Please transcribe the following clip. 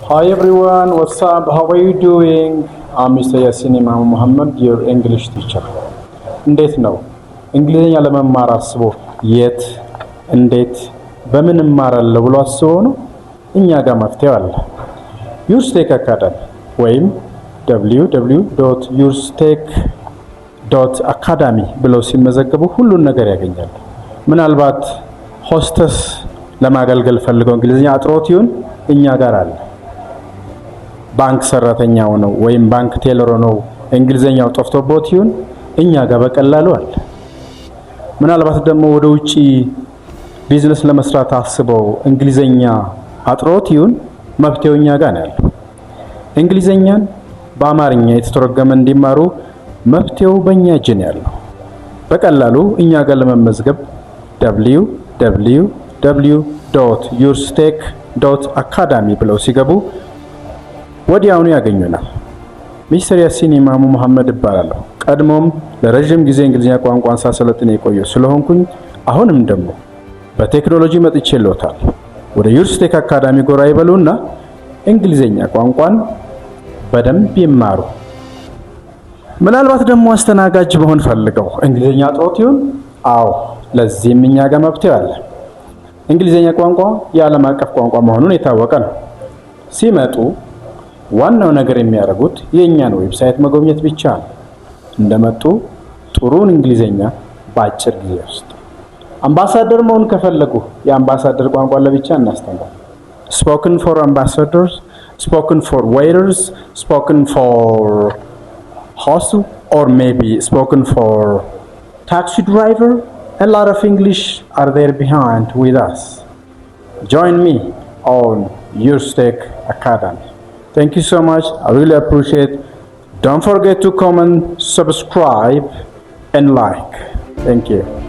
Hi everyone, what's up? How are you doing? I'm Mr. Yasin Imam Muhammad, your English teacher. እንዴት ነው? እንግሊዝኛ ለመማር አስቦ የት እንዴት በምን እማራለሁ ብሎ አስቦ ነው? እኛ ጋር መፍትሄው አለ። ዩርስቴክ አካዳሚ ወይም www.yourstake.academy ብለው ሲመዘገቡ ሁሉን ነገር ያገኛሉ። ምናልባት ሆስተስ ለማገልገል ፈልገው እንግሊዝኛ አጥሮት ይሁን እኛ ጋር አለ። ባንክ ሰራተኛው ነው ወይም ባንክ ቴለር ነው እንግሊዝኛው ጠፍቶበት ይሁን እኛ ጋር በቀላሉ አለ። ምናልባት ደግሞ ወደ ውጪ ቢዝነስ ለመስራት አስበው እንግሊዝኛ አጥሮት ይሁን መፍትሄው እኛ ጋር ነው ያለው። እንግሊዝኛን በአማርኛ የተተረጎመ እንዲማሩ መፍትሄው በእኛ እጅ ነው ያለው። በቀላሉ እኛ ጋር ለመመዝገብ www.yourstake.academy ብለው ሲገቡ ወዲያውኑ ያገኙናል። ሚስተር ያሲን ኢማሙ መሐመድ እባላለሁ። ቀድሞም ለረጅም ጊዜ እንግሊዝኛ ቋንቋን ሳሰለጥን የቆየሁ ስለሆንኩኝ አሁንም ደግሞ በቴክኖሎጂ መጥቼልዎታል። ወደ ዩርስቴክ አካዳሚ ጎራ ይበሉና እንግሊዝኛ ቋንቋን በደንብ ይማሩ። ምናልባት ደግሞ አስተናጋጅ መሆን ፈልገው እንግሊዝኛ ጥሮት ይሁን? አዎ፣ ለዚህም እኛ ጋር መፍትሄ አለ። እንግሊዝኛ ቋንቋ የዓለም አቀፍ ቋንቋ መሆኑን የታወቀ ነው። ሲመጡ ዋናው ነገር የሚያደርጉት የእኛን ዌብሳይት መጎብኘት ብቻ ነው። እንደመጡ ጥሩን እንግሊዝኛ በአጭር ጊዜ ውስጥ አምባሳደር መሆን ከፈለጉ የአምባሳደር ቋንቋ ለብቻ እናስተምራለን። ስፖክን ፎር አምባሳደርስ፣ ስፖክን ፎር ዌይተርስ፣ ስፖክን ፎር host or maybe spoken for taxi driver. A lot of English are there behind with us. Join me on Yourstake Academy. Thank you so much. I really appreciate. Don't forget to comment, subscribe and like. Thank you.